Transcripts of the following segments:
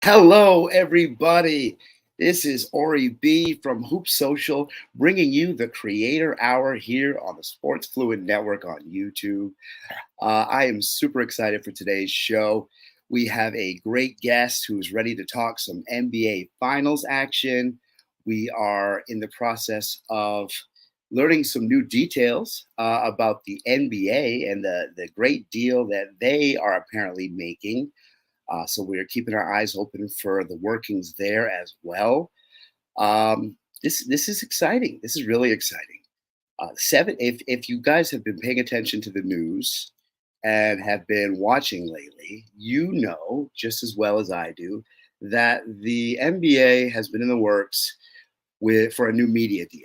Hello, everybody. This is Ori B from Hoop Social, bringing you the Creator Hour here on the Sports Fluid Network on YouTube. I am super excited for today's show. We have a great guest who's ready to talk some NBA Finals action. We are in the process of learning some new details about the NBA and the great deal that they are apparently making. So we're keeping our eyes open for the workings there as well. This is exciting. This is really exciting. If you guys have been paying attention to the news and have been watching lately, you know just as well as I do that the NBA has been in the works for a new media deal,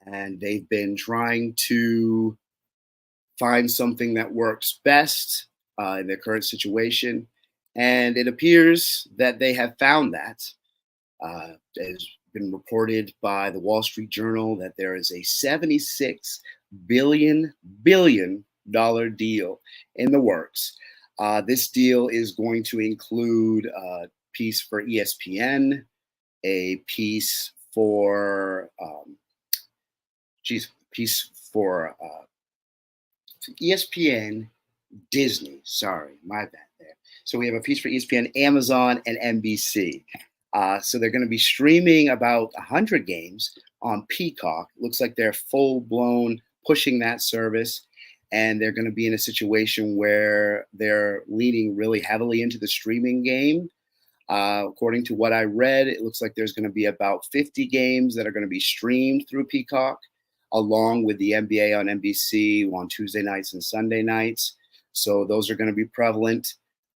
and they've been trying to find something that works best in their current situation. And it appears that they have found that. It has been reported by the Wall Street Journal that there is a $76 billion deal in the works. This deal is going to include a piece for ESPN, a piece for, piece for ESPN, Disney. Sorry, my bad there. So we have a piece for ESPN, Amazon, and NBC. So they're going to be streaming about 100 games on Peacock. Looks like they're full blown pushing that service. And they're going to be in a situation where they're leaning really heavily into the streaming game. According to what I read, it looks like there's going to be about 50 games that are going to be streamed through Peacock, along with the NBA on NBC on Tuesday nights and Sunday nights. So those are going to be prevalent.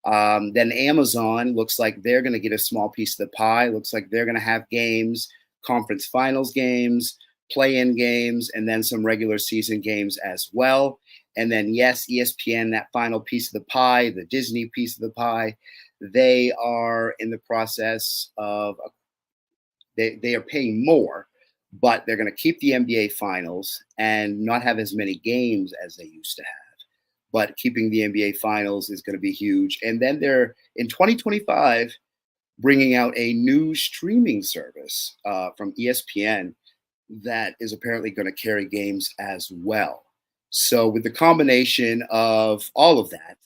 Then Amazon looks like they're going to get a small piece of the pie. Looks like they're going to have games, conference finals games, play-in games, and then some regular season games as well. And then, yes, ESPN, that final piece of the pie, the Disney piece of the pie, they are in the process of, they are paying more, but they're going to keep the NBA finals and not have as many games as they used to have. But keeping the NBA finals is going to be huge. And then they're in 2025 bringing out a new streaming service from ESPN that is apparently going to carry games as well. So with the combination of all of that,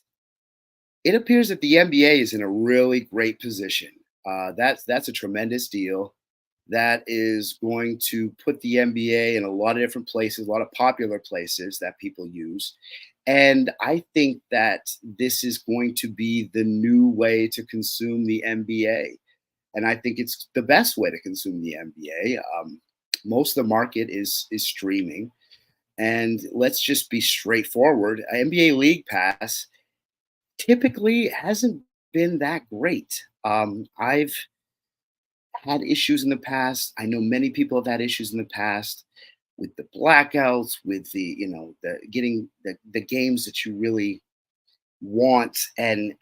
it appears that the NBA is in a really great position. That's a tremendous deal. That is going to put the NBA in a lot of different places, a lot of popular places that people use. And I think that this is going to be the new way to consume the NBA. And I think it's the best way to consume the NBA. Most of the market is streaming. And let's just be straightforward. NBA League Pass typically hasn't been that great. I've had issues in the past. I know many people have had issues in the past with the blackouts, with the getting the games that you really want and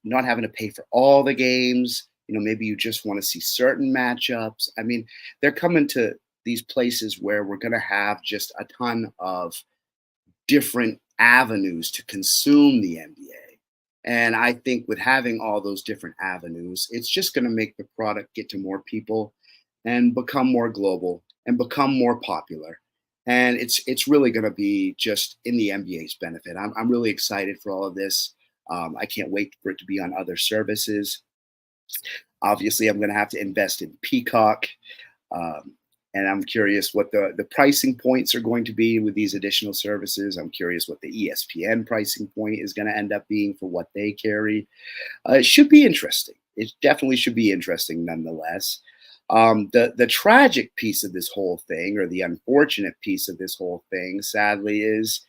not having to pay for all the games. Maybe you just want to see certain matchups. I mean, they're coming to these places where we're going to have just a ton of different avenues to consume the NBA. And I think with having all those different avenues, it's just going to make the product get to more people and become more global and become more popular. And it's really going to be just in the NBA's benefit. I'm really excited for all of this. I can't wait for it to be on other services. Obviously, I'm going to have to invest in Peacock. Um, and I'm curious what the pricing points are going to be with these additional services. I'm curious what the ESPN pricing point is going to end up being for what they carry. It should be interesting. It definitely should be interesting nonetheless. The tragic piece of this whole thing, or the unfortunate piece of this whole thing, sadly, is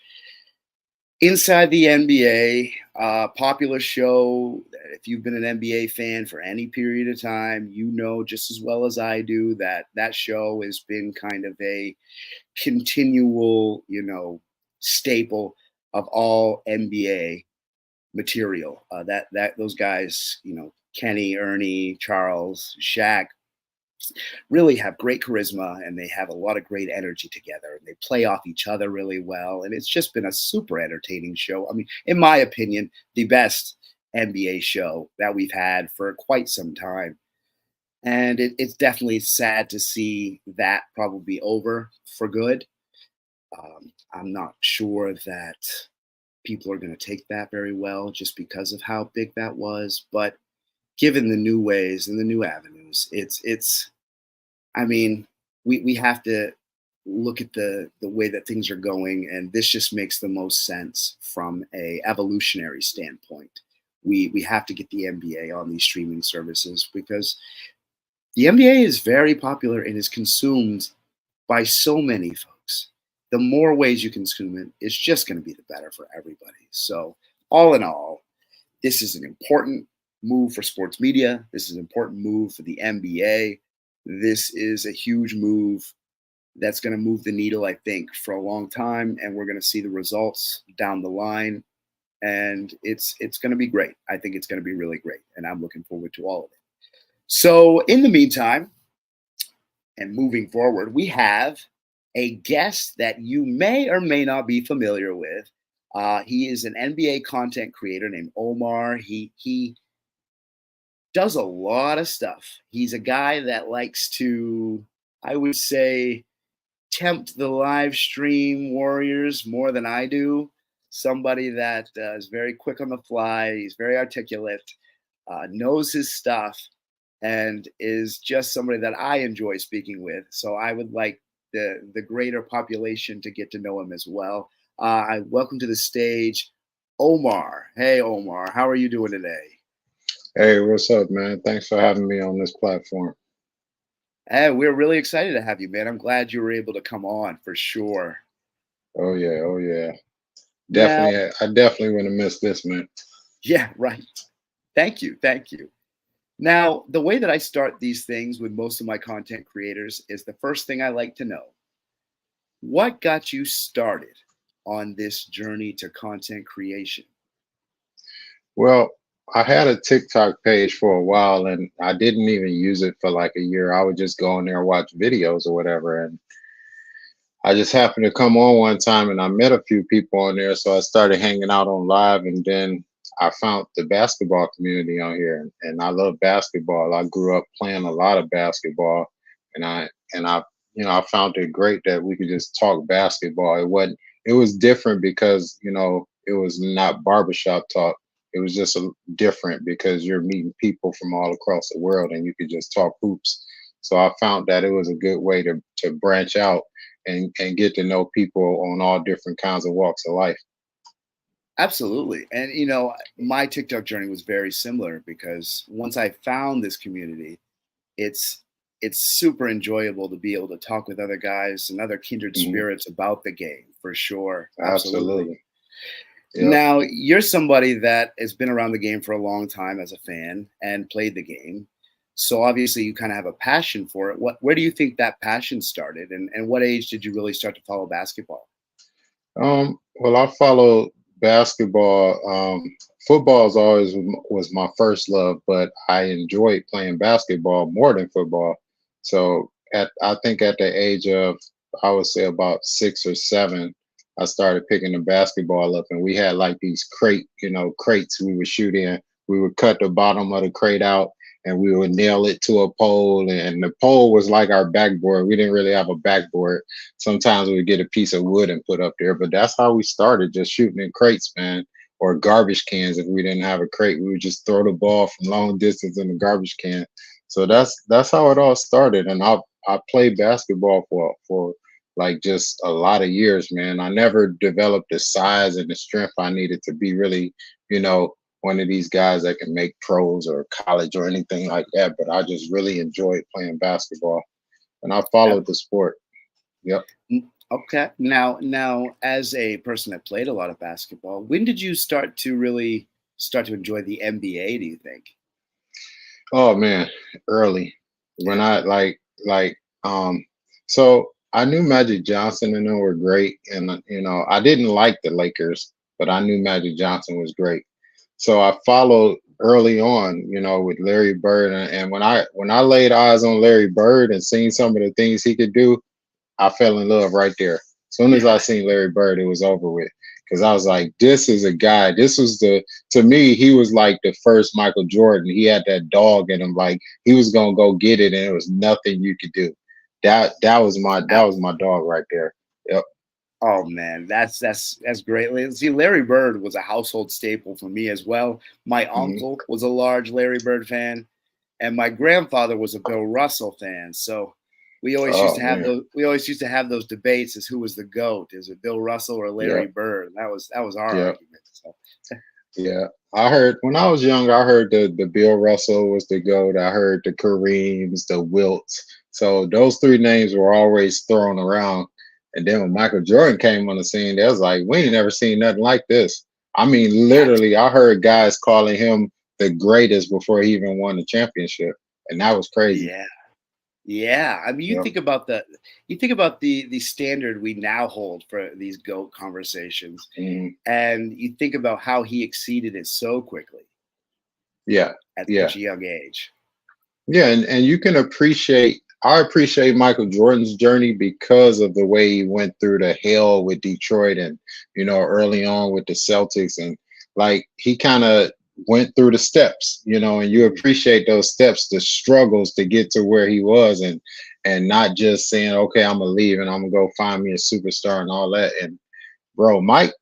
inside the NBA, popular show. If you've been an NBA fan for any period of time, you know just as well as I do that that show has been kind of a continual, staple of all NBA material. That those guys, Kenny, Ernie, Charles, Shaq, really have great charisma and they have a lot of great energy together and they play off each other really well. And it's just been a super entertaining show. I mean, in my opinion, the best NBA show that we've had for quite some time. And it's definitely sad to see that probably over for good. I'm not sure that people are going to take that very well just because of how big that was. But given the new ways and the new avenues, it's. I mean, we have to look at the way that things are going, and this just makes the most sense from a evolutionary standpoint. We have to get the NBA on these streaming services because the NBA is very popular and is consumed by so many folks. The more ways you consume it, it's just going to be the better for everybody. So, all in all, this is an important move for sports media. This is an important move for the NBA. This is a huge move that's going to move the needle, I think, for a long time, and we're going to see the results down the line. And it's going to be great. I think it's going to be really great, and I'm looking forward to all of it. So, in the meantime, and moving forward, we have a guest that you may or may not be familiar with. He is an NBA content creator named Omar. He does a lot of stuff. He's a guy that likes to, I would say, tempt the live stream warriors more than I do. Somebody that is very quick on the fly. He's very articulate, knows his stuff, and is just somebody that I enjoy speaking with. So I would like the greater population to get to know him as well. I welcome to the stage, Omar. Hey, Omar, how are you doing today? Hey, what's up, man? Thanks for having me on this platform. Hey, we're really excited to have you, man. I'm glad you were able to come on for sure. Oh yeah, oh yeah. Now, Definitely, I definitely wouldn't miss this, man. yeah, right. Thank you. Thank you. Now, the way that I start these things with most of my content creators is the first thing I like to know. What got you started on this journey to content creation? Well, I had a TikTok page for a while, and I didn't even use it for like a year. I would just go on there and watch videos or whatever, and I just happened to come on one time, and I met a few people on there, so I started hanging out on live, and then I found the basketball community on here, and I love basketball. I grew up playing a lot of basketball, and I I found it great that we could just talk basketball. It was different because it was not barbershop talk. It was just different because you're meeting people from all across the world, and you could just talk hoops. So I found that it was a good way to branch out and get to know people on all different kinds of walks of life. Absolutely. And my TikTok journey was very similar because once I found this community, it's it's super enjoyable to be able to talk with other guys and other kindred Hmm. spirits about the game for sure. Absolutely. Absolutely. Yep. Now, you're somebody that has been around the game for a long time as a fan and played the game. So obviously you kind of have a passion for it. Where do you think that passion started and what age did you really start to follow basketball? Well, I follow basketball. Football is always was my first love, but I enjoyed playing basketball more than football. So I think at the age of, I would say about 6 or 7, I started picking the basketball up, and we had like these crates we would shoot in. We would cut the bottom of the crate out, and we would nail it to a pole, and the pole was like our backboard. We didn't really have a backboard. Sometimes we would get a piece of wood and put up there, but that's how we started, just shooting in crates, man, or garbage cans. If we didn't have a crate, we would just throw the ball from long distance in the garbage can. So that's how it all started. And I played basketball for like just a lot of years, man. I never developed the size and the strength I needed to be really, you know, one of these guys that can make pros or college or anything like that. But I just really enjoyed playing basketball, and I followed the sport. Yep. Okay. Now, as a person that played a lot of basketball, when did you start to enjoy the NBA? Do you think? Oh man, early when Yeah. I like so I knew Magic Johnson and them were great, and I didn't like the Lakers, but I knew Magic Johnson was great. So I followed early on, with Larry Bird, and when I laid eyes on Larry Bird and seen some of the things he could do, I fell in love right there. As soon as I Yeah. seen Larry Bird, it was over with. Because I was like, this is a guy. This was to me, he was like the first Michael Jordan. He had that dog in him. Like he was gonna go get it, and it was nothing you could do. That was my dog right there. Yep. Oh man, that's great. See, Larry Bird was a household staple for me as well. My Mhm. uncle was a large Larry Bird fan, and my grandfather was a Bill Russell fan. So Oh man. we always used to have those debates as who was the GOAT. Is it Bill Russell or Larry Yep. Bird? That was our Yep. argument. So Yeah. I heard when I was young, I heard the Bill Russell was the GOAT. I heard the Kareems, the Wilts. So those three names were always thrown around. And then when Michael Jordan came on the scene, they was like, we ain't never seen nothing like this. I mean, literally, I heard guys calling him the greatest before he even won the championship. And that was crazy. yeah. Yeah, I mean, Yep. you think about the standard we now hold for these GOAT conversations, Mhm. and you think about how he exceeded it so quickly Yeah. at Yeah. such a young age. Yeah, and you can appreciate I appreciate Michael Jordan's journey because of the way he went through the hell with Detroit and early on with the Celtics and like he kind of went through the steps, and you appreciate those steps, the struggles to get to where he was and not just saying, okay, I'm gonna leave and I'm gonna go find me a superstar and all that. And bro, Mike,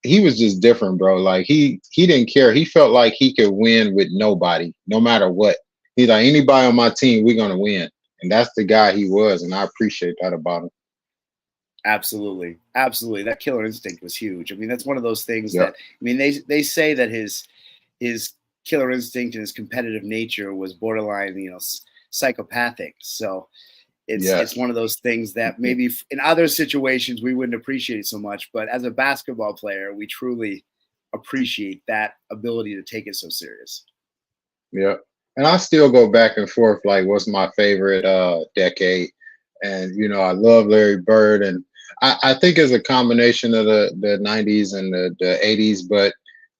he was just different, bro. Like he didn't care. He felt like he could win with nobody, no matter what. He's like anybody on my team, we're gonna win, and that's the guy he was, and I appreciate that about him. Absolutely, absolutely. That killer instinct was huge. I mean, that's one of those things Yep. that I mean they say that his killer instinct and his competitive nature was borderline, psychopathic. So it's Yes. one of those things that maybe in other situations we wouldn't appreciate so much, but as a basketball player, we truly appreciate that ability to take it so serious. Yep. And I still go back and forth like what's my favorite decade. And I love Larry Bird and I think it's a combination of the 90s and the 80s, but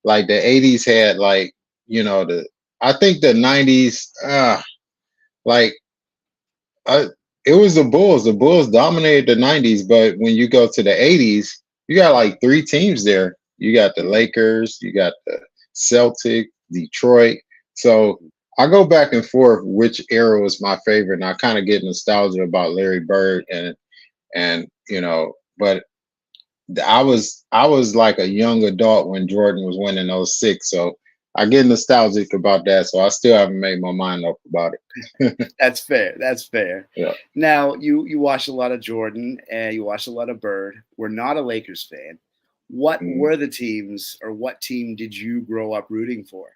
like the 80s had like, the I think the 90s like I, it was the Bulls. The Bulls dominated the 90s, but when you go to the 80s, you got like three teams there. You got the Lakers, you got the Celtics, Detroit. So I go back and forth which era was my favorite, and I kind of get nostalgia about Larry Bird and but I was like a young adult when Jordan was winning those six. So I get nostalgic about that. So I still haven't made my mind up about it. That's fair. That's fair. Yeah. Now you watch a lot of Jordan and you watch a lot of Bird. We're not a Lakers fan. What Mm. were the teams, or what team did you grow up rooting for?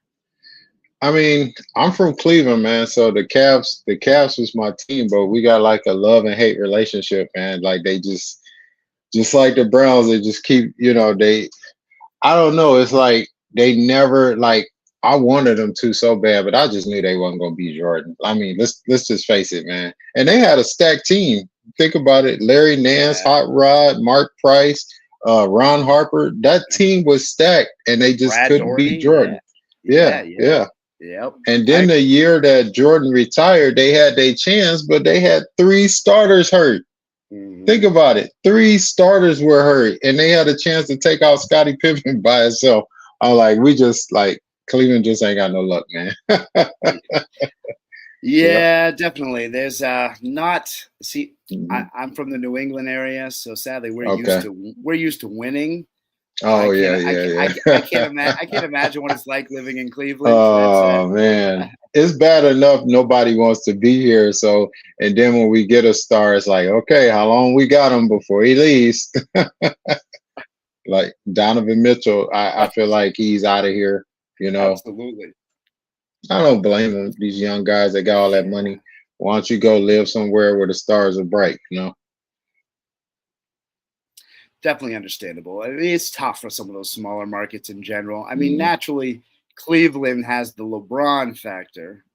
I mean, I'm from Cleveland, man. So the Cavs was my team, but we got like a love and hate relationship, man. Like they just like the Browns, they just keep, I don't know. It's like they never like I wanted them to so bad, but I just knew they wasn't gonna be Jordan. I mean, let's just face it, man. And they had a stacked team. Think about it: Larry Nance, Yeah, Hot Rod, Mark Price, Ron Harper. That team was stacked, and they just Brad couldn't beat Doherty. Yeah, Jordan. yeah, Yeah, yeah. yeah. Yep. And I then the year that Jordan retired, they had their chance, but they had three starters hurt. Think mhm. about it. Three starters were hurt, and they had a chance to take out Scottie Pippen by itself. I'm like, we just like Cleveland just ain't got no luck, man. Yeah. Yeah, definitely. There's not see. Mhm. I'm from the New England area, so sadly Okay. we're used to winning. Oh yeah, yeah, yeah. I can't imagine what it's like living in Cleveland. That's Oh man, it's bad enough nobody wants to be here. So, and then when we get a star, it's like, okay, how long we got him before he leaves? Like Donovan Mitchell, I feel like he's out of here. You know, absolutely. I don't blame them. These young guys that got all that Yeah, money. Why don't you go live somewhere where the stars are bright? definitely understandable. I mean, it's tough for some of those smaller markets in general. I mean, Mhm. naturally, Cleveland has the LeBron factor.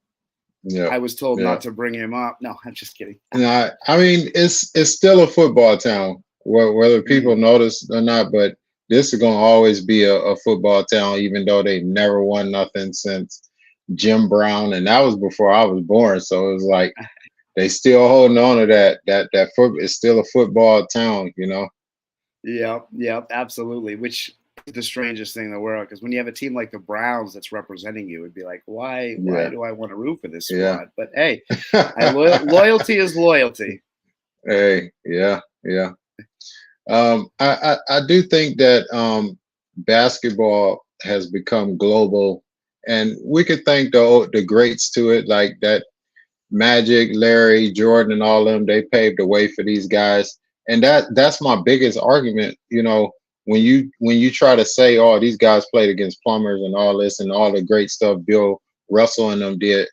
Yeah, I was told yeah. not to bring him up. No, I'm just kidding. And I mean, it's still a football town, whether people Mhm. notice or not. But this is gonna always be a football town, even though they never won nothing since Jim Brown, and that was before I was born. So it was like they still holding on to that foot. It's still a football town. Yep, absolutely. Which is the strangest thing in the world, because when you have a team like the Browns that's representing you, it'd be like, why Yeah, do I want to root for this yeah. squad? But hey, loyalty is loyalty. Hey, yeah, yeah. I do think that basketball has become global, and we could thank the greats to it, like that Magic, Larry, Jordan, and all of them. They paved the way for these guys, and that's my biggest argument. When you try to say, "Oh, these guys played against plumbers and all this and all the great stuff Bill Russell and them did,"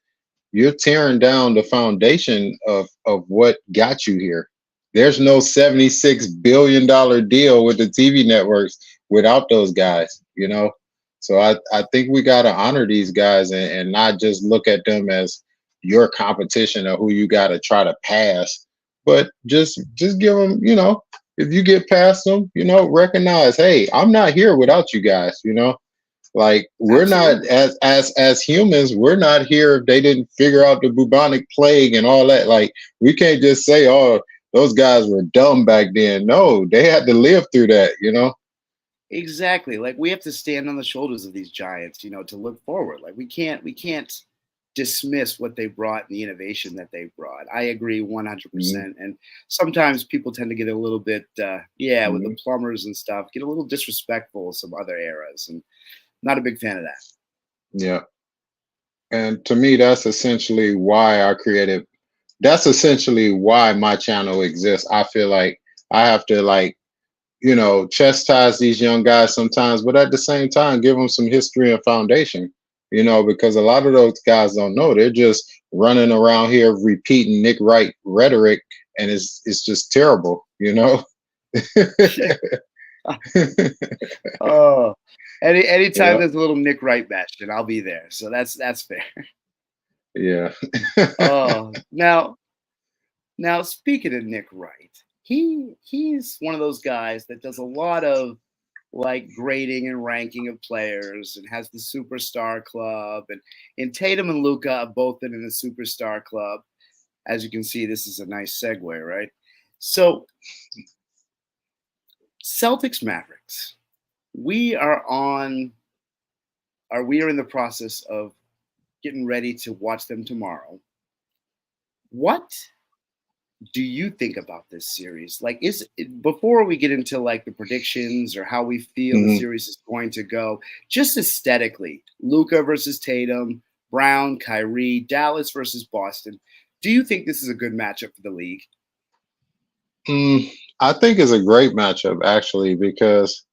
you're tearing down the foundation of what got you here. There's no $76 billion deal with the TV networks without those guys. So I think we got to honor these guys and not just look at them as your competition or who you got to try to pass, but just give them. If you get past them, recognize, hey, I'm not here without you guys. Like, we're not, Absolutely. as humans, we're not here if they didn't figure out the bubonic plague and all that. Like, we can't just say, "Oh, those guys were dumb back then." No, they had to live through that. Exactly. Like, we have to stand on the shoulders of these giants, to look forward. Like, we can't dismiss what they brought and the innovation that they brought. I agree Hmm. 100%. And sometimes people tend to get a little bit, with the Hmm. plumbers and stuff, get a little disrespectful of some other eras, and not a big fan of that. Yeah. And to me, that's essentially why my channel exists. I feel like I have to, like, chastise these young guys sometimes, but at the same time, give them some history and foundation, because a lot of those guys don't know. They're just running around here repeating Nick Wright rhetoric, and it's just terrible. Oh, anytime Yeah, there's a little Nick Wright bastion, I'll be there. So that's fair. yeah. Oh, now speaking of Nick Wright, he's one of those guys that does a lot of like grading and ranking of players and has the superstar club, and Tatum and Luca have both been in the superstar club. As you can see, this is a nice segue, right? So Celtics Mavericks. We are on we are in the process of getting ready to watch them tomorrow. What do you think about this series? Like, before we get into like the predictions or how we feel the Mhm. series is going to go, just aesthetically, Luca versus Tatum, Brown, Kyrie, Dallas versus Boston. Do you think this is a good matchup for the league? I think it's a great matchup, actually, because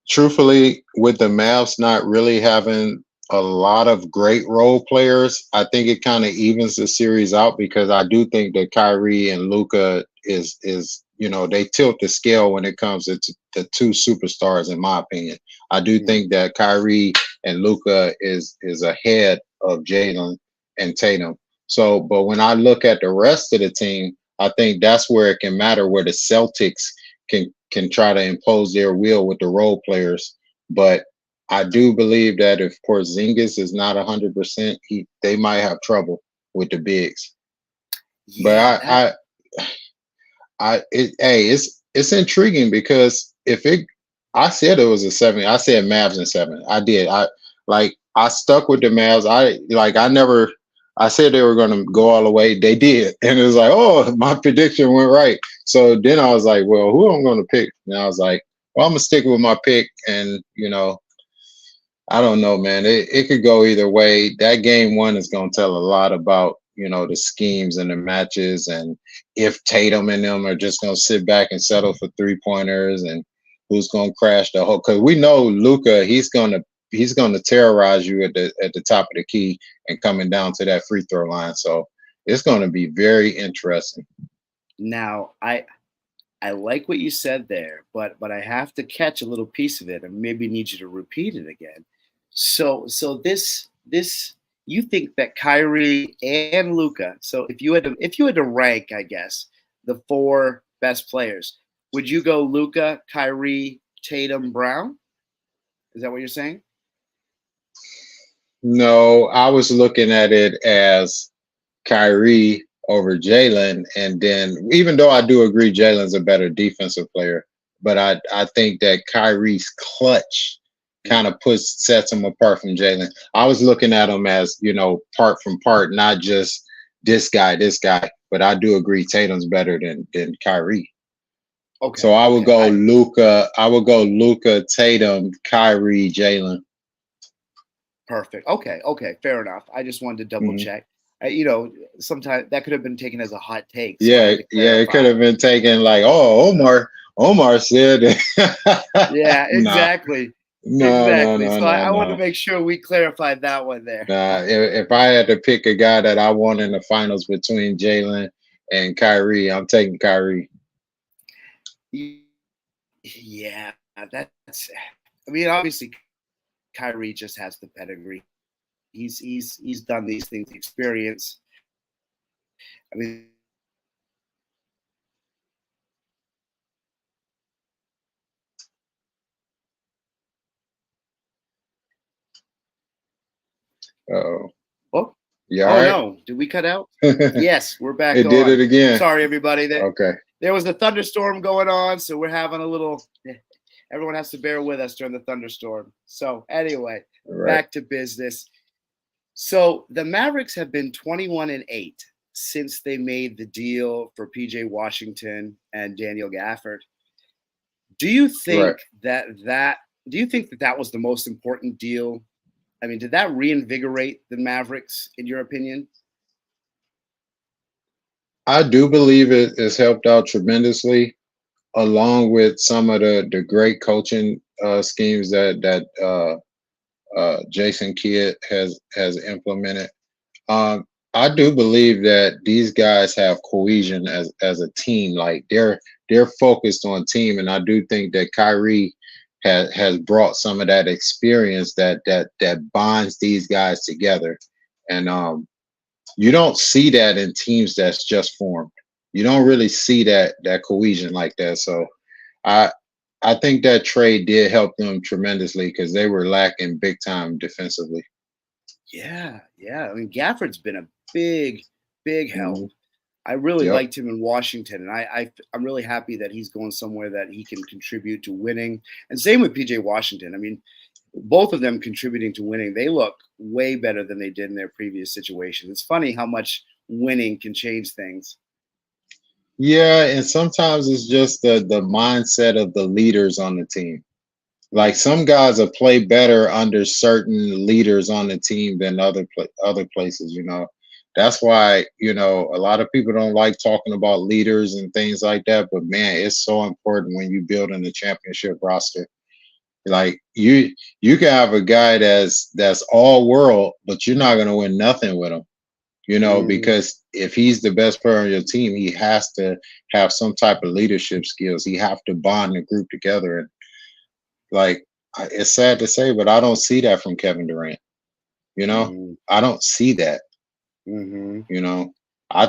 truthfully, with the Mavs not really having a lot of great role players, I think it kind of evens the series out, because I do think that Kyrie and Luca they tilt the scale when it comes to the two superstars, in my opinion. I do Yeah. think that Kyrie and Luca is ahead of Jalen and Tatum. So, but when I look at the rest of the team, I think that's where it can matter, where the Celtics can try to impose their will with the role players. But I do believe that if Porzingis is not 100%, they might have trouble with the bigs. But Yeah, that it's intriguing, because I said it was a 7. I said Mavs in 7. I did. I stuck with the Mavs. I never. I said they were going to go all the way. They did, and it was like, oh, my prediction went right. So then I was like, well, who am I going to pick? And I was like, well, I'm gonna stick with my pick, and I don't know, man. It could go either way. That game one is going to tell a lot about, the schemes and the matches, and if Tatum and them are just going to sit back and settle for 3 pointers, and who's going to crash the whole. Because we know Luca, he's going to terrorize you at the top of the key and coming down to that free throw line. So it's going to be very interesting. now I like what you said there, but I have to catch a little piece of it and maybe need you to repeat it again. So this you think that Kyrie and Luca. So if you had to rank, I guess, the four best players, would you go Luca, Kyrie, Tatum, Brown? Is that what you're saying? No, I was looking at it as Kyrie over Jalen. And then, even though I do agree Jalen's a better defensive player, but I think that Kyrie's clutch kind of sets him apart from Jalen. I was looking at him as, part from part, not just this guy, but I do agree Tatum's better than Kyrie. Okay. So I would go Luka. I would go Luka, Tatum, Kyrie, Jalen. Perfect. Okay. Fair enough. I just wanted to double check. Sometimes that could have been taken as a hot take. So it could have been taken like, oh, Omar said. Yeah, exactly. No. I want to make sure we clarified that one there. If I had to pick a guy that I want in the finals between Jalen and Kyrie, I'm taking Kyrie. Yeah, that's. I mean, obviously, Kyrie just has the pedigree. He's done these things, the experience. I mean. Uh-oh. Oh. Yeah. Right? No! Did we cut out? Yes, we're back. It did it again. Sorry, everybody. Okay. There was a thunderstorm going on, so we're having a little. Everyone has to bear with us during the thunderstorm. So anyway, back to business. So the Mavericks have been 21-8 since they made the deal for PJ Washington and Daniel Gafford. Do you think that was the most important deal? I mean, did that reinvigorate the Mavericks, in your opinion? I do believe it has helped out tremendously, along with some of the great coaching schemes that Jason Kidd has implemented. I do believe that these guys have cohesion as a team. Like they're focused on team, and I do think that Kyrie has brought some of that experience that bonds these guys together. And you don't see that in teams that's just formed. You don't really see that cohesion like that. So I think that trade did help them tremendously because they were lacking big time defensively. Yeah. I mean, Gafford's been a big help. I really liked him in Washington, and I'm really happy that he's going somewhere that he can contribute to winning. And same with PJ Washington. I mean, both of them contributing to winning. They look way better than they did in their previous situation. It's funny how much winning can change things. Yeah, and sometimes it's just the mindset of the leaders on the team. Like some guys will play better under certain leaders on the team than other places, That's why, a lot of people don't like talking about leaders and things like that. But man, it's so important when you build in the championship roster. Like you can have a guy that's all world, but you're not going to win nothing with him, because if he's the best player on your team, he has to have some type of leadership skills. He have to bond the group together. And like, it's sad to say, but I don't see that from Kevin Durant. I don't see that. I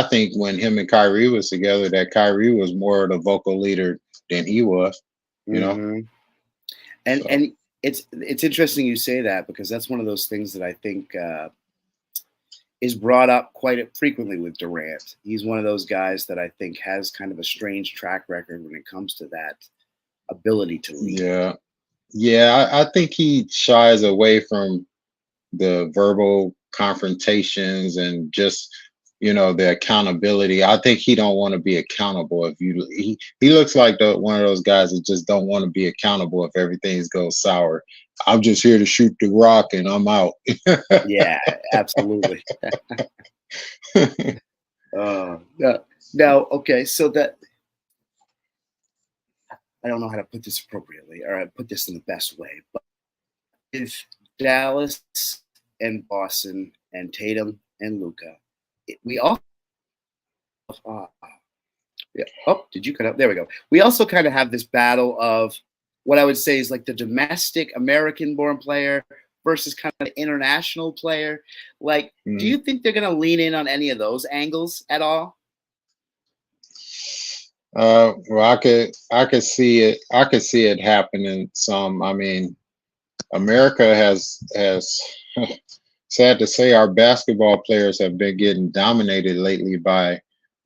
think when him and Kyrie was together, that Kyrie was more of the vocal leader than he was. And it's interesting you say that, because that's one of those things that I think is brought up quite frequently with Durant. He's one of those guys that I think has kind of a strange track record when it comes to that ability to lead. Yeah. I think he shies away from the verbal confrontations and just the accountability. I think he don't want to be accountable. If he looks like one of those guys that just don't want to be accountable if everything goes sour. I'm just here to shoot the rock and I'm out. Yeah, absolutely. Now, okay, so that I don't know how to put this appropriately, or I put this in the best way, but if Dallas and Boston and Tatum and Luka, we all did you cut up? There we go. We also kind of have this battle of what I would say is like the domestic American-born player versus kind of the international player. Like, do you think they're going to lean in on any of those angles at all? Well, I could see it. I could see it happening some. I mean, America has sad to say, our basketball players have been getting dominated lately by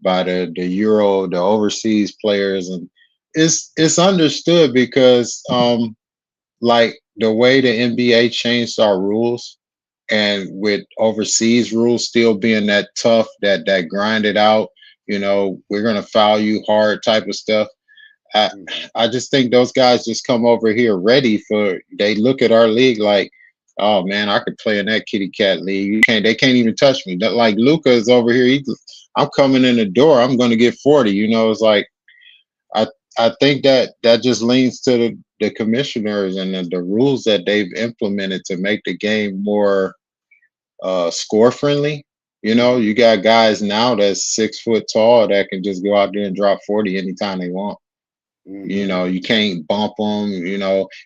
the Euro, the overseas players, and it's understood because like the way the NBA changed our rules, and with overseas rules still being that tough, that grinded out, we're gonna foul you hard type of stuff. I Mhm. I just think those guys just come over here ready for. They look at our league like, oh man, I could play in that kitty cat league. They can't even touch me. Like Luca is over here. I'm coming in the door. I'm going to get 40. It's like I I think that just leans to the commissioners and the rules that they've implemented to make the game more score friendly. Mhm. You got guys now that's 6 foot tall that can just go out there and drop 40 anytime they want. Mhm. You can't bump them.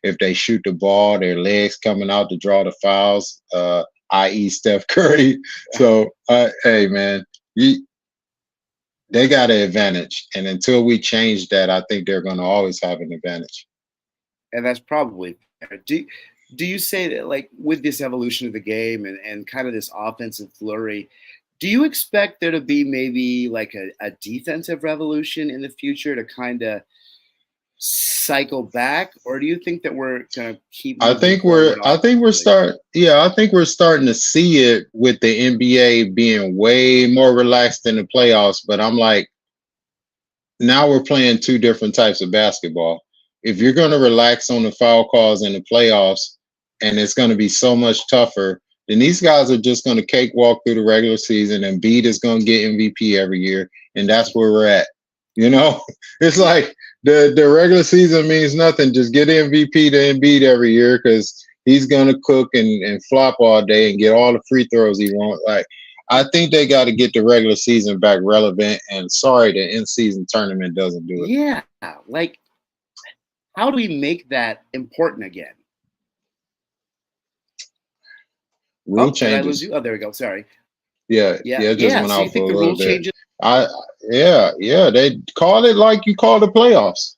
If they shoot the ball, their legs coming out to draw the fouls, i.e., Steph Curry. So, hey, man, you, they got an advantage. And until we change that, I think they're going to always have an advantage. And that's probably fair. Do you say that, like, with this evolution of the game and kind of this offensive flurry, do you expect there to be maybe like a defensive revolution in the future to kind of cycle back, or do you think that we're gonna keep moving forward I think we're offensively? I think we're starting to see it with the NBA being way more relaxed in the playoffs. But I'm like, now we're playing two different types of basketball. If you're going to relax on the foul calls in the playoffs and it's going to be so much tougher, then these guys are just going to cakewalk through the regular season, and Embiid is going to get MVP every year. And that's where we're at. You know, it's Yeah. like the regular season means nothing. Just get MVP to Embiid every year because he's going to cook and flop all day and get all the free throws he wants. Like, I think they got to get the regular season back relevant. And sorry, the in-season tournament doesn't do it. Yeah. Like, how do we make that important again? Rule Oh, did I lose changes. you? Oh, there we go. Sorry. Yeah, Yeah. yeah, it just Yeah. went So you out for think a the little rule bit. changes? I yeah, they call it like you call the playoffs.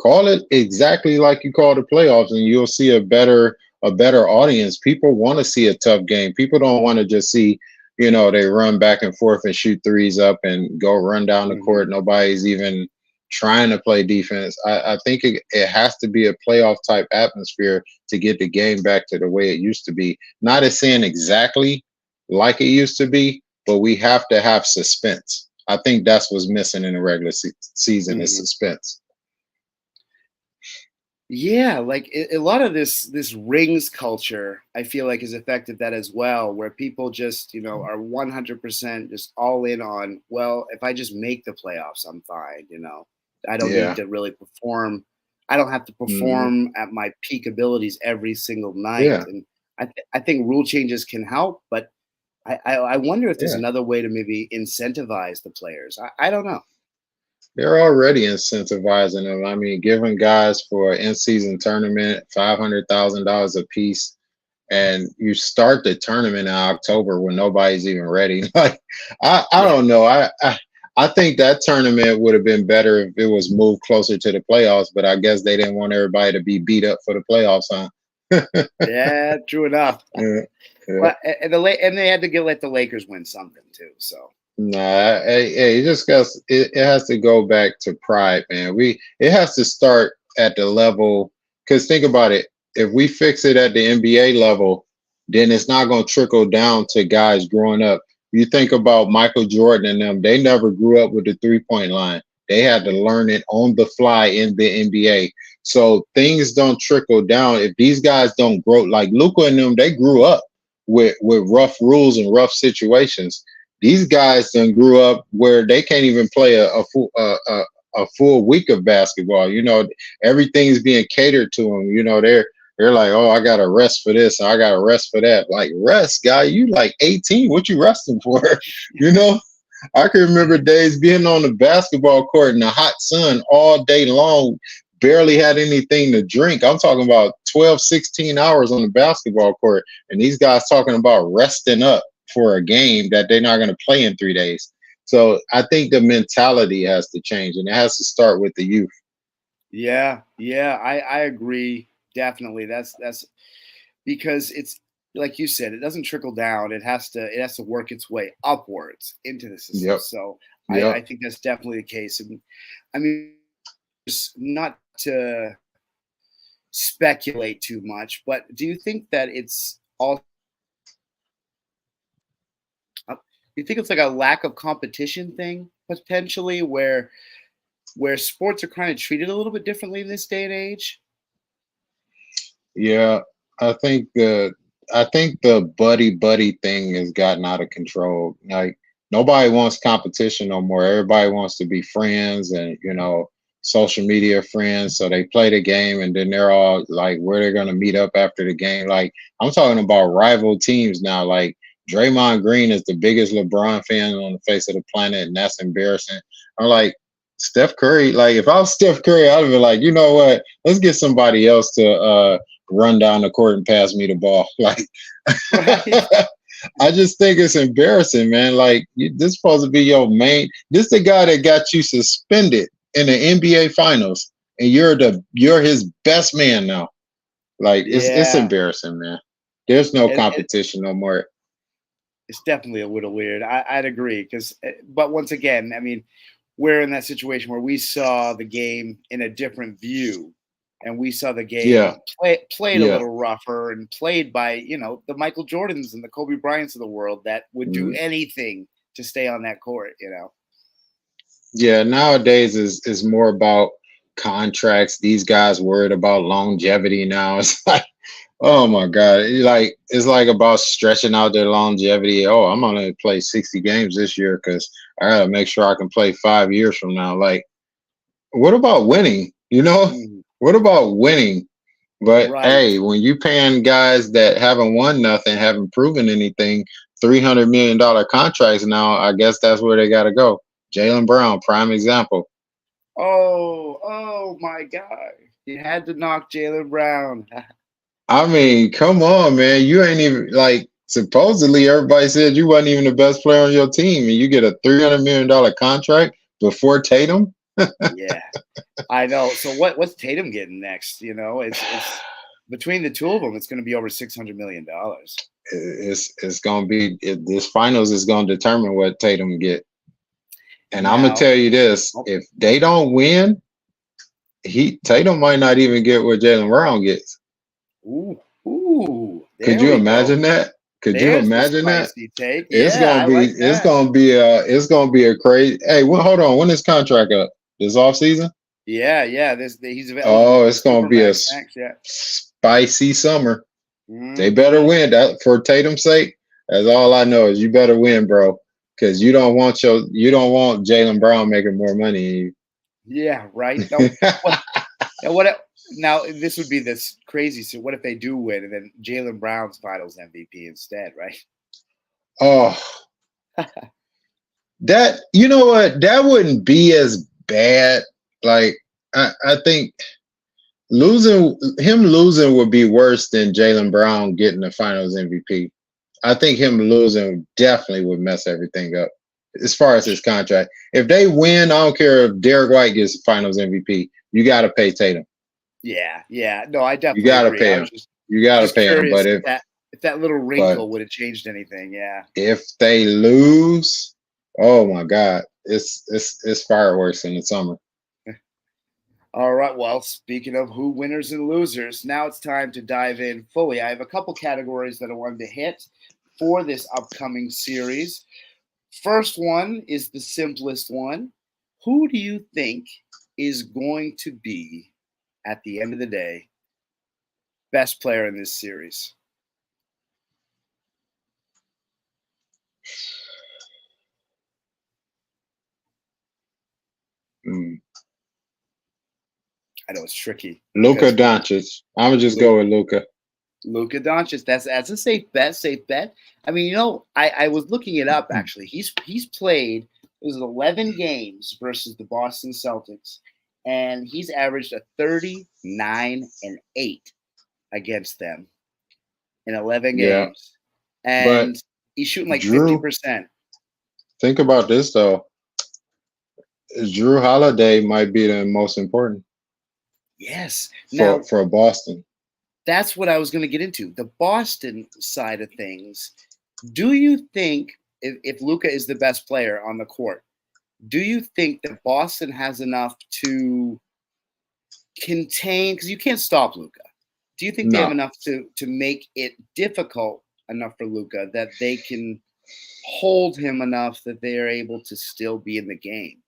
Call it exactly like you call the playoffs, and you'll see a better audience. People want to see a tough game. People don't want to just see, they run back and forth and shoot threes up and go run down the Mhm. court. Nobody's even trying to play defense. I think it has to be a playoff type atmosphere to get the game back to the way it used to be. Not as saying exactly like it used to be, but we have to have suspense. I think that's what's missing in the regular season is Mhm. suspense. Yeah, like a lot of this rings culture, I feel like is affected that as well, where people just are 100% just all in on. Well, if I just make the playoffs, I'm fine. I don't need Yeah. to really perform. I don't have to Mhm. perform at my peak abilities every single night. Yeah, And I think rule changes can help, but I wonder if there's yeah. another way to maybe incentivize the players. I don't know. They're already incentivizing them. I mean, giving guys for an in-season tournament $500,000 a piece, and you start the tournament in October when nobody's even ready. Like, I Yeah. don't know. I think that tournament would have been better if it was moved closer to the playoffs, but I guess they didn't want everybody to be beat up for the playoffs, huh? Yeah, true enough. Yeah, yeah. Well, and they had to let the Lakers win something too. So Nah, hey, it just got it has to go back to pride, man. It has to start at the level because think about it. If we fix it at the NBA level, then it's not going to trickle down to guys growing up. You think about Michael Jordan and them; they never grew up with the 3-point line. They had to yeah. learn it on the fly in the NBA. So things don't trickle down if these guys don't grow. Like Luca and them, they grew up with rough rules and rough situations. These guys then grew up where they can't even play a full week of basketball. Everything's being catered to them. They're like, oh, I got to rest for this, and I got to rest for that. Like, rest, guy. You like 18? What you resting for? you know. I can remember days being on the basketball court in the hot sun all day long, barely had anything to drink. I'm talking about 12, 16 hours on the basketball court. And these guys talking about resting up for a game that they're not going to play in 3 days. So I think the mentality has to change, and it has to start with the youth. Yeah, I agree definitely. That's because it's like you said, it doesn't trickle down. It has to work its way upwards into the system. Yep. So I Yep. think that's definitely the case. And I mean, not to speculate too much, but do you think that it's all? You think it's like a lack of competition thing potentially, where sports are kind of treated a little bit differently in this day and age? Yeah, I think the buddy thing has gotten out of control. Like nobody wants competition no more. Everybody wants to be friends and social media friends. So they play the game and then they're all like where they're gonna meet up after the game. Like I'm talking about rival teams now. Like Draymond Green is the biggest LeBron fan on the face of the planet, and that's embarrassing. I'm like Steph Curry. Like if I was Steph Curry, I'd be like, you know what? Let's get somebody else to run down the court and pass me the ball. Like, Right. I just think it's embarrassing, man. Like, this is supposed to be your main. This the guy that got you suspended in the NBA Finals, and you're his best man now. Like, it's Yeah. embarrassing, man. There's no It, competition no more. it's definitely a little weird. I'd agree but once again, I mean, we're in that situation where we saw the game in a different view, and we saw the Yeah, game played a yeah, little rougher and played by the Michael Jordans and the Kobe Bryants of the world that would do mhm. anything to stay on that court. Yeah. Nowadays is more about contracts. These guys worried about longevity now. It's like, oh my God. It's like about stretching out their longevity. Oh, I'm gonna play 60 games this year because I gotta make sure I can play 5 years from now. Like, what about winning? Mhm. What about winning? But Right. hey, when you paying guys that haven't won nothing, haven't proven anything, $300 million contracts now, I guess that's where they gotta go. Jalen Brown, prime example. Oh my God! You had to knock Jalen Brown. I mean, come on, man. You ain't even like supposedly everybody said you wasn't even the best player on your team, and you get a $300 million contract before Tatum. Yeah, I know. So what's Tatum getting next? It's between the two of them, it's going to be over $600 million. It's gonna be this finals is gonna determine what Tatum get. And I'm gonna Now, tell you this: oh, if they don't win, he Tatum might not even get what Jalen Brown gets. Could there you we go. imagine that? Could you There's the imagine that? spicy take. It's Yeah, gonna I be like that. it's gonna be a crazy. Hey, hold on. When is contract up? This off season? Yeah. He's eligible Oh, for the it's gonna be supermax max. Yeah. spicy summer. They better Hmm. win. That for Tatum's sake. That's all I know is you better win, bro. Because you don't want Jalen Brown making more money Yeah. Right. than No. you. What? Now what? Now this would be this crazy. So what if they do win and then Jalen Brown's Finals MVP instead? Right. Oh, that you know what? That wouldn't be as bad. Like I think losing would be worse than Jalen Brown getting the Finals MVP. I think him losing definitely would mess everything up as far as his contract. If they win, I don't care if Derek White gets Finals MVP. You got to pay Tatum. Yeah. No, I You definitely got to agree. pay I was him. You got to just pay him. curious But if if that little but wrinkle would have changed anything. Yeah. if they lose, oh my God, it's fireworks in the summer. All right. Well, speaking of who winners and losers, now it's time to dive in fully. I have a couple categories that I wanted to hit for this upcoming series. First one is the simplest one. Who do you think is going to be, at the end of the day, best player in this series? Mm. I know it's tricky Luka because Doncic. I'm gonna just Luka go with Luka. Doncic. That's a safe bet. Safe bet. I mean, I was looking it up actually. He's played. It was 11 games versus the Boston Celtics, and he's averaged a 39-8 against them in 11 Yeah, games, but and he's shooting like Drew, 50%. think about this though. Drew Holiday might be the most important Yes. for Now for Boston. that's what I was going to get into. The Boston side of things. Do you think if Luca is the best player on the court, do you think that Boston has enough to contain, because you can't stop Luka. Do you think they have No. enough to make it difficult enough for Luka that they can hold him enough that they are able to still be in the game?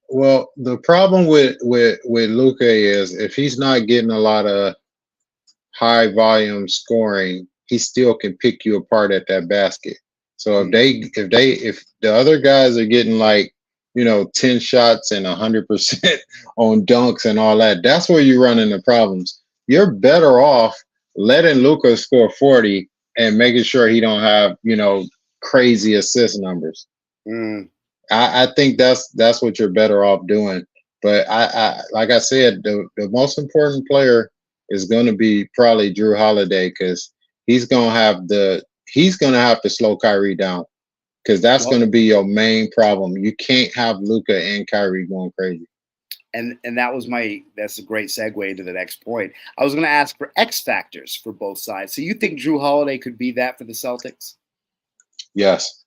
Well, the problem with Luca is if he's not getting a lot of high volume scoring, he still can pick you apart at that basket. So if the other guys are getting like 10 shots and 100% on dunks and all that, that's where you run into problems. You're better off letting Luka score 40 and making sure he don't have crazy assist numbers. Mm. I think that's what you're better off doing. But I like I said, the most important player is going to be probably Drew Holiday because he's going to have to slow Kyrie down because that's going to be your main problem. You can't have Luka and Kyrie going crazy. And that's a great segue to the next point. I was going to ask for X factors for both sides. So you think Drew Holiday could be that for the Celtics? Yes.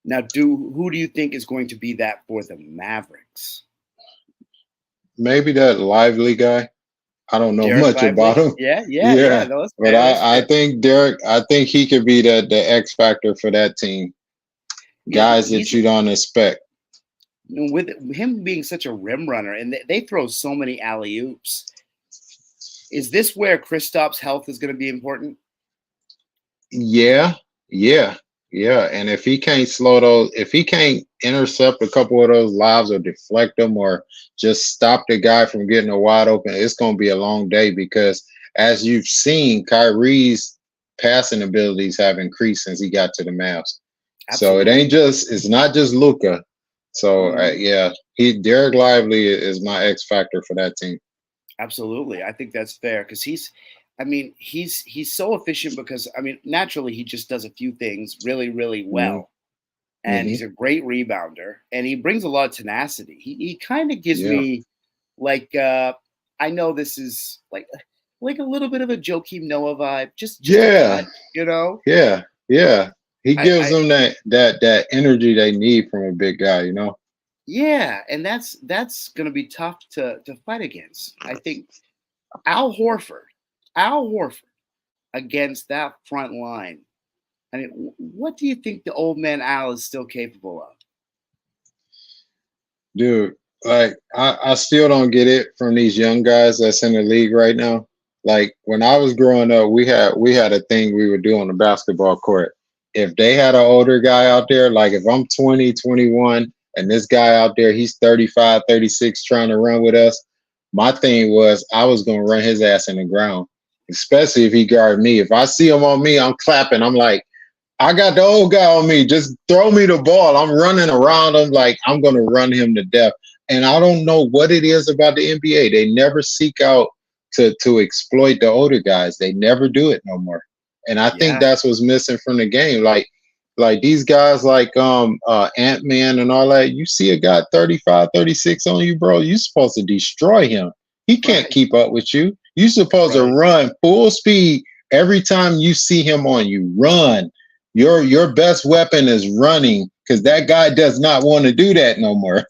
Now, who do you think is going to be that for the Mavericks? Maybe that Lively guy. I don't know Derek much Lively? about him. Yeah. But I think Derek. I think he could be the X factor for that team. Guys that you don't expect. With him being such a rim runner, and they throw so many alley oops. Is this where Kristaps' health is going to be important? Yeah. And if he can't if he can't intercept a couple of those lobs or deflect them or just stop the guy from getting a wide open, it's going to be a long day because as you've seen, Kyrie's passing abilities have increased since he got to the Mavs. Absolutely. So it's not just Luka. So Derek Lively is my X factor for that team. Absolutely. I think that's fair because he's so efficient because, naturally he just does a few things really, really well. And he's a great rebounder and he brings a lot of tenacity. He kind of gives me like, I know this is like a little bit of a Joakim Noah vibe. Just a touch, Yeah. He gives them that energy they need from a big guy, Yeah. And that's going to be tough to fight against. I think Al Horford against that front line. What do you think the old man Al is still capable of? Dude, like I still don't get it from these young guys that's in the league right now. Like when I was growing up, we had a thing we would do on the basketball court. If they had an older guy out there, like if I'm 20, 21, and this guy out there, he's 35, 36 trying to run with us, my thing was I was going to run his ass in the ground, especially if he guarded me. If I see him on me, I'm clapping. I'm like, I got the old guy on me. Just throw me the ball. I'm running around him like I'm going to run him to death. And I don't know what it is about the NBA. They never seek out to exploit the older guys. They never do it no more. And I think that's what's missing from the game. Like these guys like Ant-Man and all that, you see a guy 35, 36 on you, bro, you're supposed to destroy him. He can't keep up with you. You're supposed to run full speed every time you see him on you. Run. Your best weapon is running because that guy does not want to do that no more.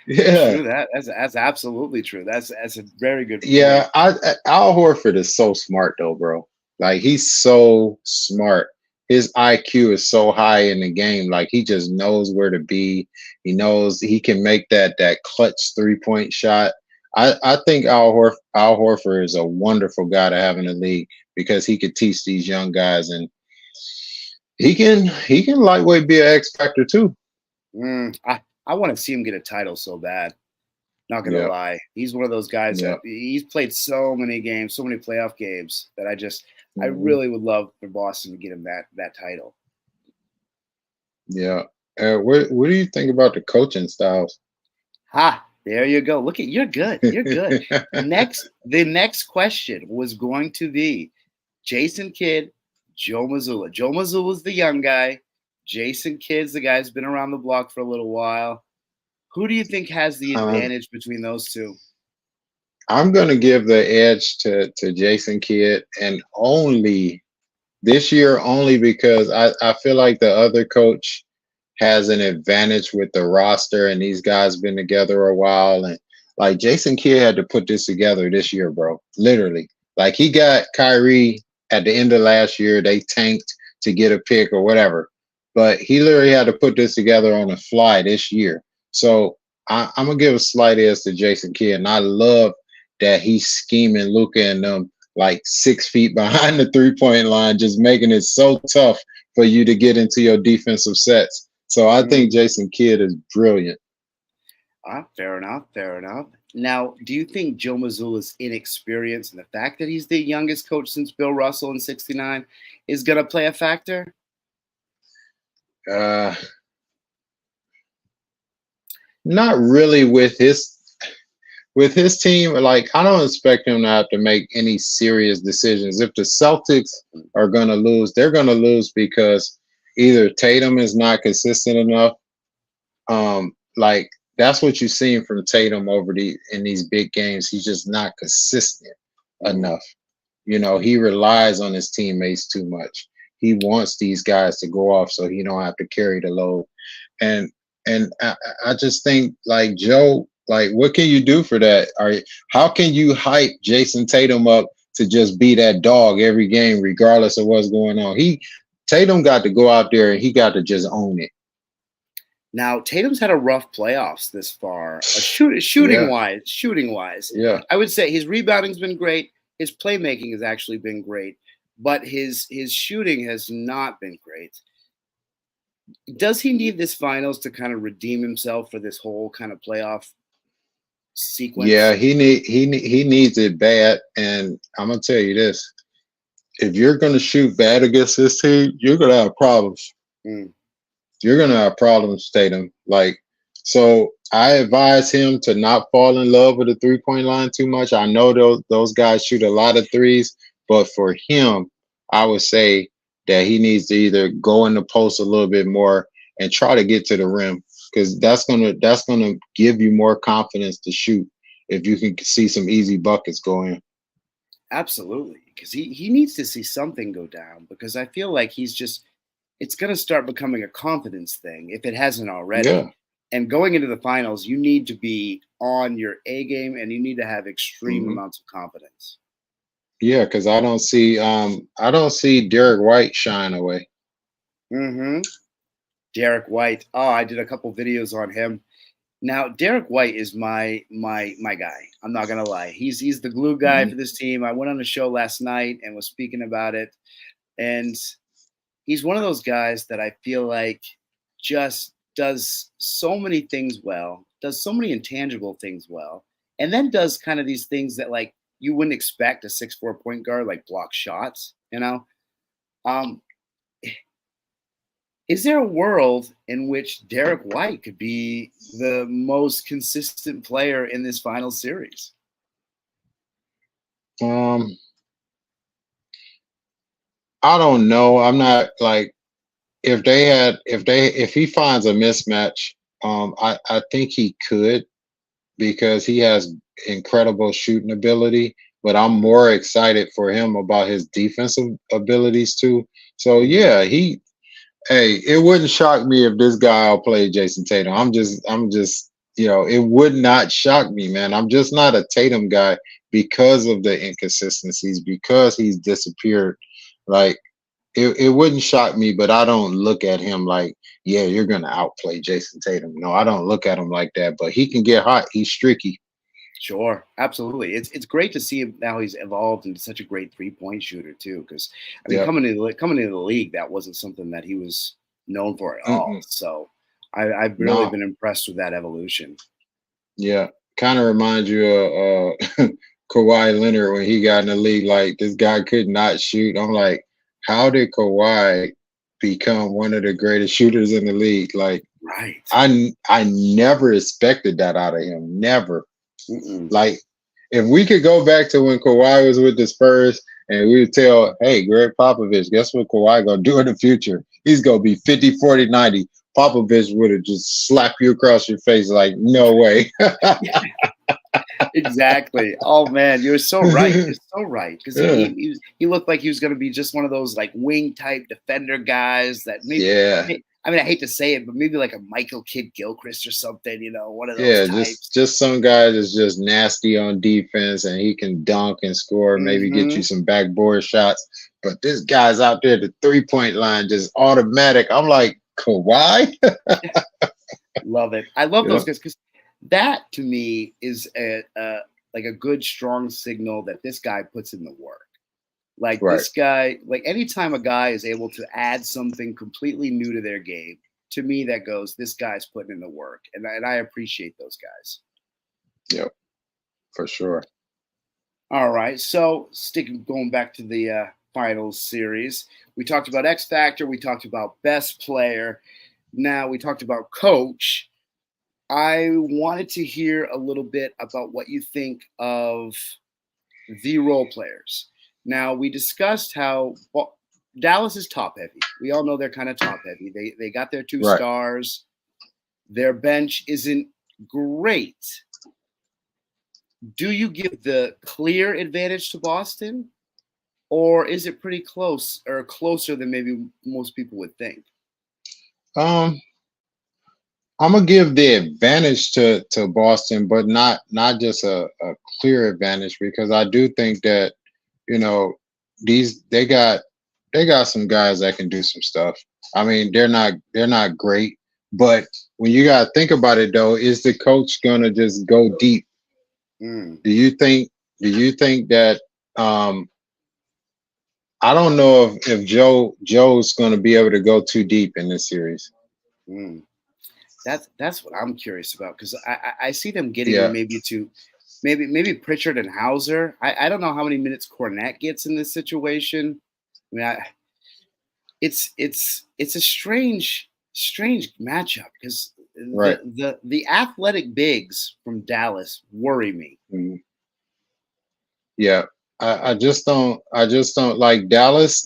Yeah, true that. That's absolutely true. That's a very good point. Yeah, Al Horford is so smart though, bro. Like he's so smart. His IQ is so high in the game. Like he just knows where to be. He knows he can make that clutch 3-point shot. I think Al Horford is a wonderful guy to have in the league because he could teach these young guys and he can lightweight be an X factor too. I want to see him get a title so bad. Not gonna lie, he's one of those guys that he's played so many games, so many playoff games that I really would love for Boston to get him that title. Yeah. What do you think about the coaching styles? There you go. Look you're good. You're good. The next question was going to be Jason Kidd, Joe Mazzulla. Joe Mazzulla's the young guy. Jason Kidd's the guy who's been around the block for a little while. Who do you think has the advantage between those two? I'm going to give the edge to Jason Kidd, and only this year, only because I feel like the other coach has an advantage with the roster, and these guys been together a while, and Like Jason Kidd had to put this together this year, bro. Literally. Like he got Kyrie at the end of last year. They tanked to get a pick or whatever. But he literally had to put this together on the fly this year. So I'm gonna give a slight edge to Jason Kidd. And I love that he's scheming Luka and them like 6 feet behind the 3-point line, just making it so tough for you to get into your defensive sets. So I think Jason Kidd is brilliant. Fair enough. Fair enough. Now, do you think Joe Mazzulla's inexperience and the fact that he's the youngest coach since Bill Russell in '69 is going to play a factor? Not really with his team. Like I don't expect him to have to make any serious decisions. If the Celtics are going to lose, they're going to lose because either Tatum is not consistent enough. Like that's what you've seen from Tatum in these big games. He's just not consistent enough. You know, he relies on his teammates too much. He wants these guys to go off so he don't have to carry the load. And I just think like Joe, like what can you do for that? How can you hype Jason Tatum up to just be that dog every game, regardless of what's going on? Tatum got to go out there and he got to just own it. Now, Tatum's had a rough playoffs this far, shooting wise. Yeah, I would say his rebounding's been great. His playmaking has actually been great, but his shooting has not been great. Does he need this finals to kind of redeem himself for this whole kind of playoff sequence? Yeah, he needs it bad. And I'm gonna tell you this: if you're gonna shoot bad against this team, you're gonna have problems. You're gonna have problems, Tatum. Like, so I advise him to not fall in love with the 3-point line too much. I know those guys shoot a lot of threes, but for him, I would say that he needs to either go in the post a little bit more and try to get to the rim, because that's gonna give you more confidence to shoot if you can see some easy buckets go in. Absolutely, because he needs to see something go down, because I feel like it's going to start becoming a confidence thing if it hasn't already. Yeah. And going into the finals, you need to be on your A game and you need to have extreme amounts of confidence. Yeah, because I don't see Derek White shying away. Derek White. Oh, I did a couple videos on him. Now, Derek White is my guy. I'm not gonna lie. He's the glue guy for this team. I went on a show last night and was speaking about it, and he's one of those guys that I feel like just does so many things well, does so many intangible things well, and then does kind of these things that like you wouldn't expect a 6'4" point guard, like block shots, you know? Is there a world in which Derek White could be the most consistent player in this final series? I don't know. I'm not like if he finds a mismatch, I think he could, because he has incredible shooting ability, but I'm more excited for him about his defensive abilities too. So yeah, it wouldn't shock me if this guy outplayed Jason Tatum. I'm just, it would not shock me, man. I'm just not a Tatum guy because of the inconsistencies, because he's disappeared. Like, it wouldn't shock me, but I don't look at him like, yeah, you're going to outplay Jason Tatum. No, I don't look at him like that, but he can get hot. He's streaky. Sure, absolutely. It's great to see him now. He's evolved into such a great 3-point shooter too. Because I mean, coming into the league, that wasn't something that he was known for at all. So I've really been impressed with that evolution. Yeah, kind of reminds you of Kawhi Leonard when he got in the league. Like, this guy could not shoot. I'm like, how did Kawhi become one of the greatest shooters in the league? Like, right? I never expected that out of him. Never. Like, if we could go back to when Kawhi was with the Spurs and we would tell, hey, Greg Popovich, guess what Kawhi gonna do in the future? He's gonna be 50, 40, 90. Popovich would have just slapped you across your face like, no way. Exactly. Oh man, you're so right. You're so right. Because he looked like he was going to be just one of those like wing type defender guys that maybe I mean, I hate to say it, but maybe like a Michael Kidd-Gilchrist or something, one of those Yeah, types. just some guy that's just nasty on defense and he can dunk and score, maybe get you Mm-hmm. some backboard shots. But this guy's out there, the 3-point line, just automatic. I'm like, Kawhi? Love it. I love You those know? guys because that to me is like a good, strong signal that this guy puts in the work. Like Right. this guy, like anytime a guy is able to add something completely new to their game, to me that goes, this guy's putting in the work, and I appreciate those guys. Yep, for sure. All right, so going back to the finals series, we talked about X Factor, we talked about best player, now we talked about coach. I wanted to hear a little bit about what you think of the role players. Now we discussed how Dallas is top heavy. We all know they're kind of top heavy. They got their two Right. stars. Their bench isn't great. Do you give the clear advantage to Boston, or is it pretty close or closer than maybe most people would think? Um, I'm gonna give the advantage to Boston, but not just a clear advantage because I do think that you know these they got some guys that can do some stuff. I mean, they're not great, but when you gotta think about it though, is the coach gonna just go deep? Mm, Do you think that I don't know if Joe's gonna be able to go too deep in this series. mm. That's what I'm curious about because I see them getting Yeah, maybe to maybe Pritchard and Hauser. I don't know how many minutes Cornette gets in this situation. I mean, it's a strange matchup because right. the athletic bigs from Dallas worry me. Mhm. Yeah. I just don't like Dallas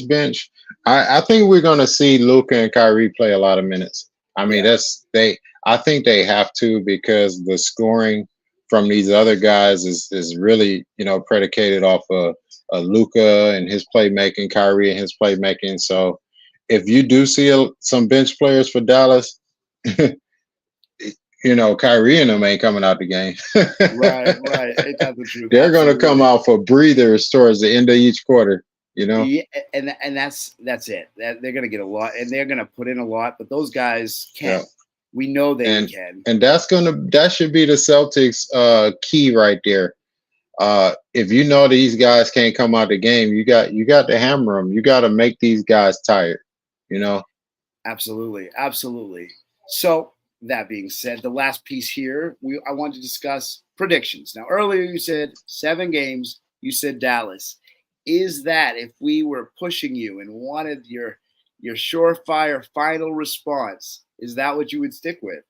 bench. I think we're gonna see Luca and Kyrie play a lot of minutes. I mean, Yeah, I think they have to because the scoring from these other guys is really, predicated off of Luca and his playmaking, Kyrie and his playmaking. So if you do see some bench players for Dallas, Kyrie and them ain't coming out the game. right. Ain't that the truth? They're going to come Absolutely. out for breathers towards the end of each quarter. Yeah, and that's it. They're gonna get a lot, and they're gonna put in a lot. But those guys Yeah, can. We know they and can. that should be the Celtics key right there. If you know these guys can't come out the game, you got to hammer them. You got to make these guys tired. You know. Absolutely. So that being said, the last piece here, I want to discuss predictions. Now, earlier you said 7 games. You said Dallas. Is that if we were pushing you and wanted your surefire final response? Is that what you would stick with?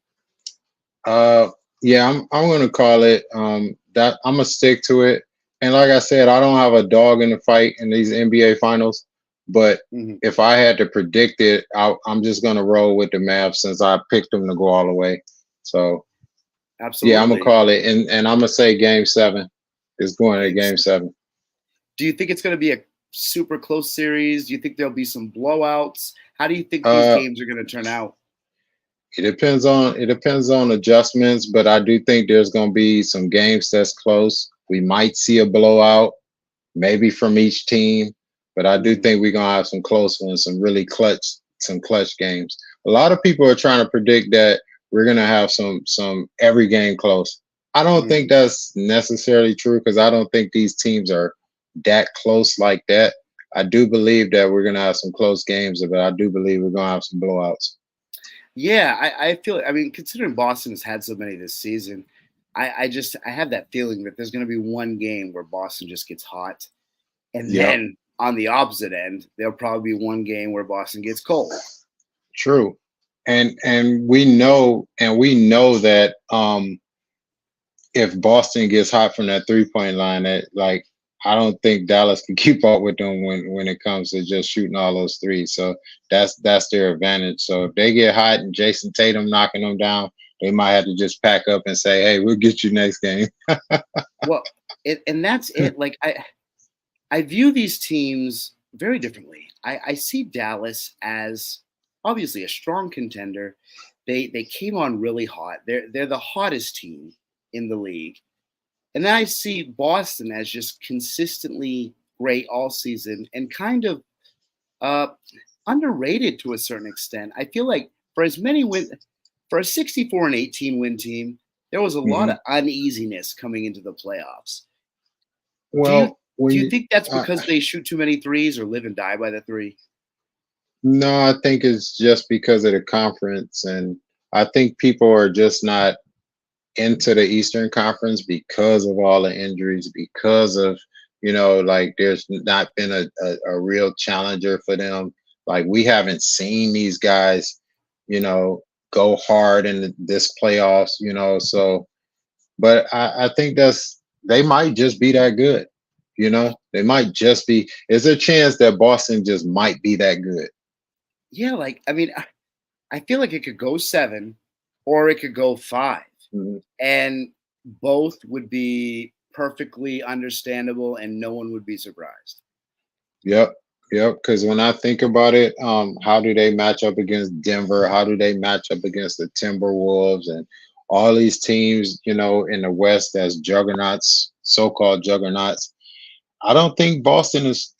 Uh, yeah, I'm gonna call it. That I'm gonna stick to it. And like I said, I don't have a dog in the fight in these NBA finals. But Mm-hmm. if I had to predict it, I'm just gonna roll with the Mavs since I picked them to go all the way. So yeah, I'm gonna Absolutely. call it, and I'm gonna say Game 7 is going to Games. Game 7. Do you think it's going to be a super close series? Do you think there'll be some blowouts? How do you think these Uh, games are going to turn out? it depends on adjustments, but I do think there's gonna be some games that's close. We might see a blowout, maybe from each team, but I do Mm, think we're gonna have some close ones, some clutch games. A lot of people are trying to predict that we're gonna have some every game close. I don't mm. think that's necessarily true because I don't think these teams are that close like that. I do believe that we're gonna have some close games, but I do believe we're gonna have some blowouts. Yeah, I feel. I mean, considering Boston has had so many this season, I have that feeling that there's going to be one game where Boston just gets hot, and Yep, then on the opposite end, there'll probably be one game where Boston gets cold. true. And we know that if Boston gets hot from that 3-point line, that like I don't think Dallas can keep up with them when it comes to just shooting all those threes. So that's their advantage. So if they get hot and Jason Tatum knocking them down, they might have to just pack up and say, "Hey, we'll get you next game." Well, and that's it. Like I view these teams very differently. I see Dallas as obviously a strong contender. They came on really hot. They're the hottest team in the league. And then I see Boston as just consistently great all season and kind of uh, underrated to a certain extent. I feel like for as many win for a 64 and 18 win team, there was a lot Mhm. of uneasiness coming into the playoffs. Do you Well, when do you you, think that's because they shoot too many threes or live and die by the three? no, I think it's just because of the conference, and I think people are just not into the Eastern Conference because of all the injuries, because of, like there's not been a real challenger for them. Like we haven't seen these guys, you know, go hard in this playoffs, so but I think they might just be that good, They might just be, there's a chance that Boston just might be that good. Yeah, like I mean, I feel like it could go 7 or it could go 5. Mhm. And both would be perfectly understandable and no one would be surprised. Yep. Yep. Because when I think about it, how do they match up against Denver? How do they match up against the Timberwolves and all these teams, in the West as juggernauts, so-called juggernauts? I don't think Boston is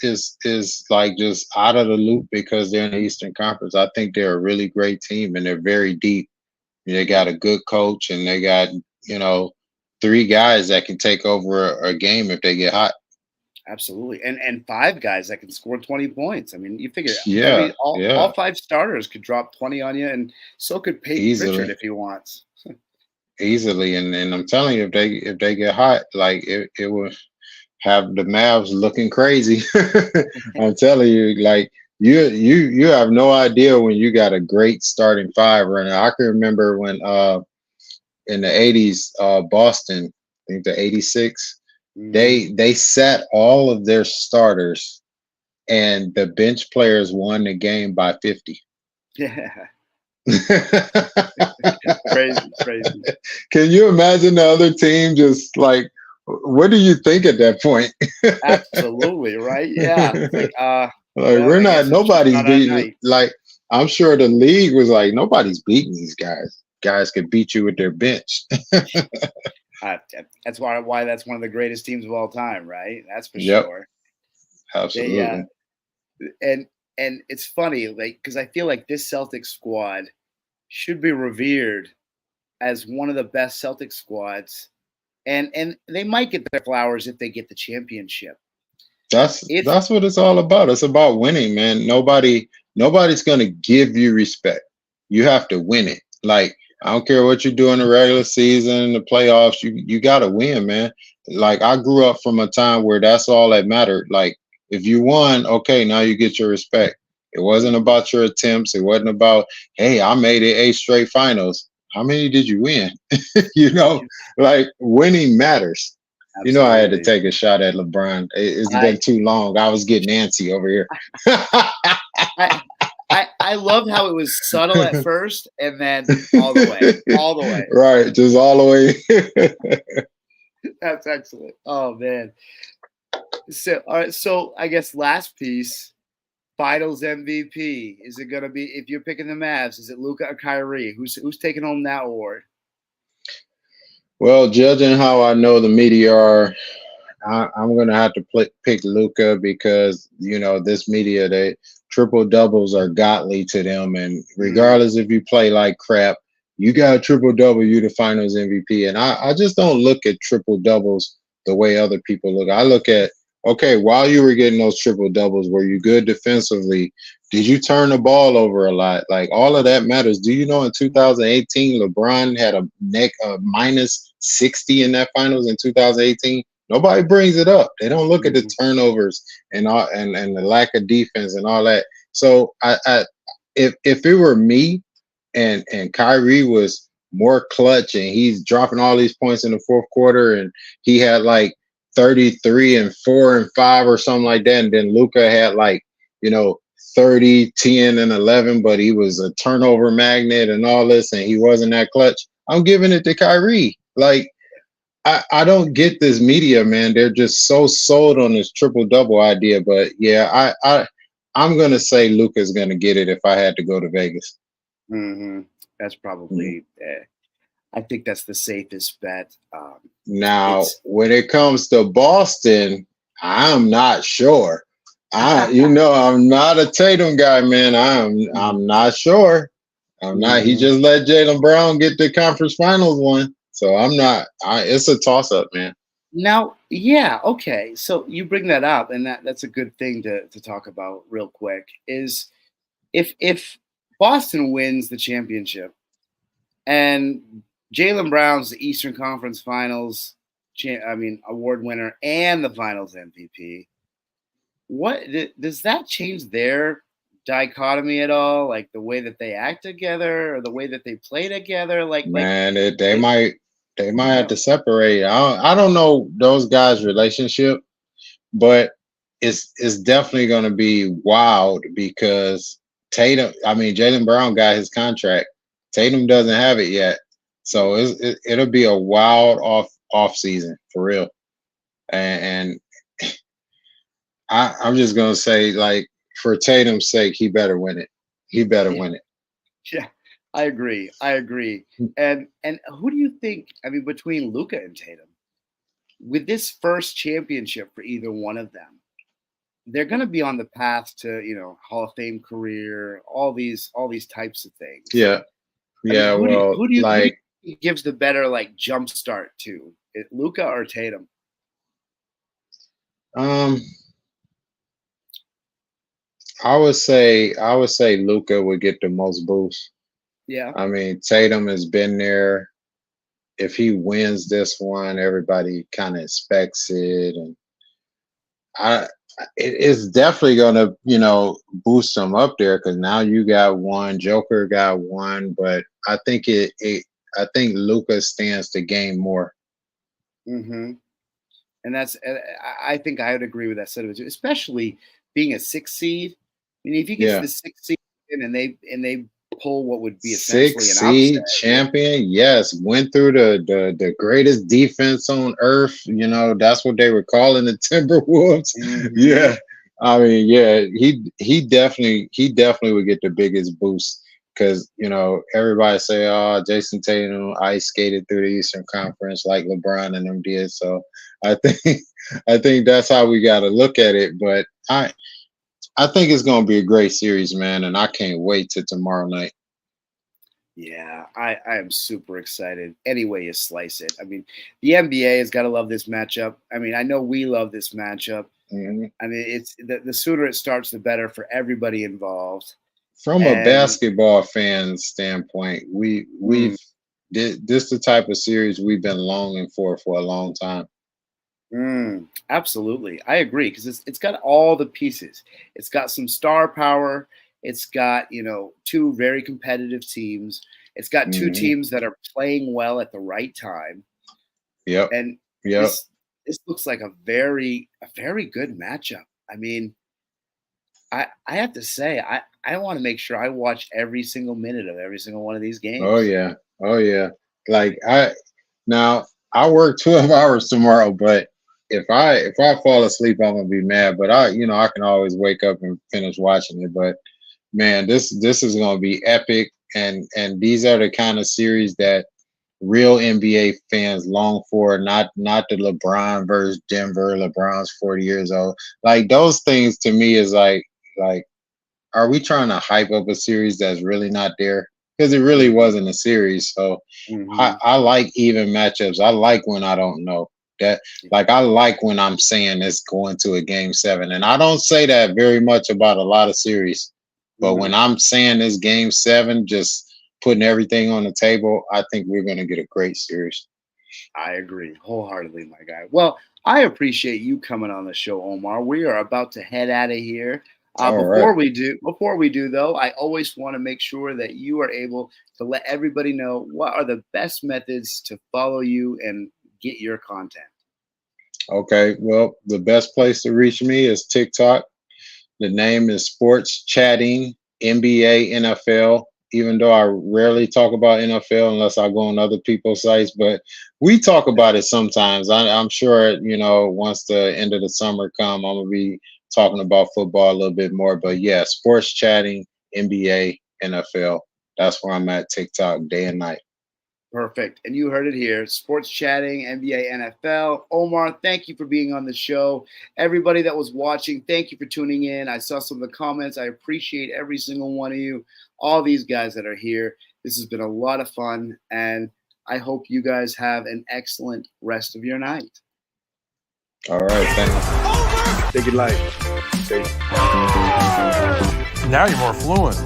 like just out of the loop because they're in the Eastern Conference. I think they're a really great team and they're very deep. They got a good coach and they got, three guys that can take over a game if they get hot. Absolutely. And 5 guys that can score 20 points. I mean, you figure Yeah, all yeah, 5 starters could drop 20 on you, and so could Peyton Pritchard easily. if he wants. Easily, and I'm telling you, if they get hot, like it will have the Mavs looking crazy. I'm telling you, like you have no idea when you got a great starting five right now. I can remember when in the '80s, Boston, I think the '86, Mhm. they sat all of their starters, and the bench players won the game by 50. Yeah. Crazy, crazy. Can you imagine the other team just like, what do you think at that point? Absolutely, right? Yeah. It's like, Like well, we're I not, guess it's just nobody's not our beating. night. Like I'm sure the league was like, nobody's beating these guys. Guys could beat you with their bench. Uh, that's why that's one of the greatest teams of all time, right? That's for Yep, sure. Yeah, absolutely. and it's funny, like because I feel like this Celtics squad should be revered as one of the best Celtics squads, and they might get their flowers if they get the championship. If That's what it's all about. It's about winning, man. Nobody's gonna give you respect. You have to win it. Like I don't care what you do in the regular season, the playoffs. You gotta win, man. Like I grew up from a time where that's all that mattered. Like if you won, okay, now you get your respect. It wasn't about your attempts. It wasn't about, hey, I made it 8 straight finals. How many did you win? Like winning matters. I had to absolutely, take a shot at LeBron. It's I been too long. I was getting antsy over here. I I love how it was subtle at first and then all the way, all the way. Right, just all the way. That's excellent. Oh man. So all right, so I guess last piece, Finals MVP. Is it gonna be if you're picking the Mavs? Is it Luca or Kyrie? Who's taking home that award? Well, judging how I know the media are, I'm gonna have to pick Luca because this media, they triple doubles are godly to them, and Mm, regardless if you play like crap, you got a triple double, you the Finals MVP. And I just don't look at triple doubles the way other people look. I look at, okay, while you were getting those triple doubles, were you good defensively? Did you turn the ball over a lot? Like all of that matters. Do you know in 2018 LeBron had a minus 60 in that Finals in 2018? Nobody brings it up. They don't look at the mhm. turnovers and all and the lack of defense and all that. So if it were me and Kyrie was more clutch and he's dropping all these points in the fourth quarter and he had like 33 and 4 and 5 or something like that, and then Luca had like, you know, 30, 10 and 11, but he was a turnover magnet and all this and he wasn't that clutch. I'm giving it to Kyrie. Like I don't get this media, man. They're just so sold on this triple double idea. But yeah, I'm gonna say Luka's gonna get it if I had to go to Vegas. Hmm. That's Mhm. probably. I think that's the safest bet. Now, It's when it comes to Boston, I'm not sure. I'm not a Tatum guy, man. I'm not sure. I'm not. He Mhm. just let Jalen Brown get the conference finals one, so I'm not. It's a toss up, man. Now, yeah, okay. So you bring that up, and that's a good thing to talk about real quick. Is if Boston wins the championship and Jalen Brown's the Eastern Conference Finals, award winner and the Finals MVP, does that change their dichotomy at all? Like the way that they act together, or the way that they play together? Man, It, they might you have to know, separate. I don't know those guys' relationship, but it's definitely going to be wild because Tatum. I mean, Jalen Brown got his contract. Tatum doesn't have it yet, so yeah. it'll be a wild off season for real. And I'm just gonna say, like, for Tatum's sake, he better win it. He better Yeah. win it. Yeah, I agree. I agree. And who do you think? I mean, between Luca and Tatum, with this first championship for either one of them, they're going to be on the path to Hall of Fame career, all these types of things. Yeah, I mean, yeah. Well, who do like, you think gives the better like jump start to it, Luca or Tatum? um, I would say Luca would get the most boost. Yeah. I mean, Tatum has been there. If he wins this one, everybody kind of expects it, and I it's definitely gonna boost him up there because now you got one, Joker got one, but I think Luca stands to gain more. Hmm. And I think I would agree with that sentiment too, especially being a six seed. I mean, if he gets Yeah, the six seed and they pull what would be essentially six an upset, seed champion, yes, went through the greatest defense on earth. That's what they were calling the Timberwolves. hmm. Yeah, I mean, yeah, he definitely would get the biggest boost because everybody say, oh, Jason Tatum ice skated through the Eastern Conference like LeBron and them did. So I think I think that's how we got to look at it. But I think it's going to be a great series, man, and I can't wait till tomorrow night. Yeah, I am super excited. Any way you slice it. I mean, the NBA has got to love this matchup. I mean, I know we love this matchup. Mhm. I mean, it's the sooner it starts, the better for everybody involved. From a And basketball fan standpoint, mm, this the type of series we've been longing for a long time. absolutely, I agree because it's got all the pieces. It's got some star power. It's got two very competitive teams. It's got two Hmm. teams that are playing well at the right time. Yep, And yep. this looks like a very good matchup. I mean, I have to say I want to make sure I watch every single minute of every single one of these Oh games. yeah, oh yeah. Like now I work 12 hours tomorrow, but if I fall asleep, I'm gonna be mad. But I can always wake up and finish watching it. But man, this is gonna be epic, and these are the kind of series that real NBA fans long for, not the LeBron versus Denver. LeBron's 40 years old. Like those things to me is like are we trying to hype up a series that's really not there? Because it really Hmm. wasn't a series. So I, Hmm. I like even matchups. I like when I don't know. That like I like when I'm saying it's going to a game 7. And I don't say that very much about a lot of series. But when Hmm. I'm saying this game 7, just putting everything on the table, I think we're gonna get a great series. I agree wholeheartedly, my guy. Well, I appreciate you coming on the show, Omar. We are about to head out of here. All right. Before we do though, I always want to make sure that you are able to let everybody know what are the best methods to follow you and get your content. Okay. Well, the best place to reach me is TikTok. The name is Sports Chatting NBA NFL. Even though I rarely talk about NFL unless I go on other people's sites, but we talk about it sometimes. I'm sure once the end of the summer come, I'm gonna be talking about football a little bit more. But yeah, sports chatting, NBA, NFL. That's where I'm at TikTok day and night. Perfect. And you heard it here. Sports chatting, NBA, NFL. Omar, thank you for being on the show. Everybody that was watching, thank you for tuning in. I saw some of the comments. I appreciate every single one of you, all these guys that are here. This has been a lot of fun, and I hope you guys have an excellent rest of your night. All right, thanks. Take it light. Now you're more fluent.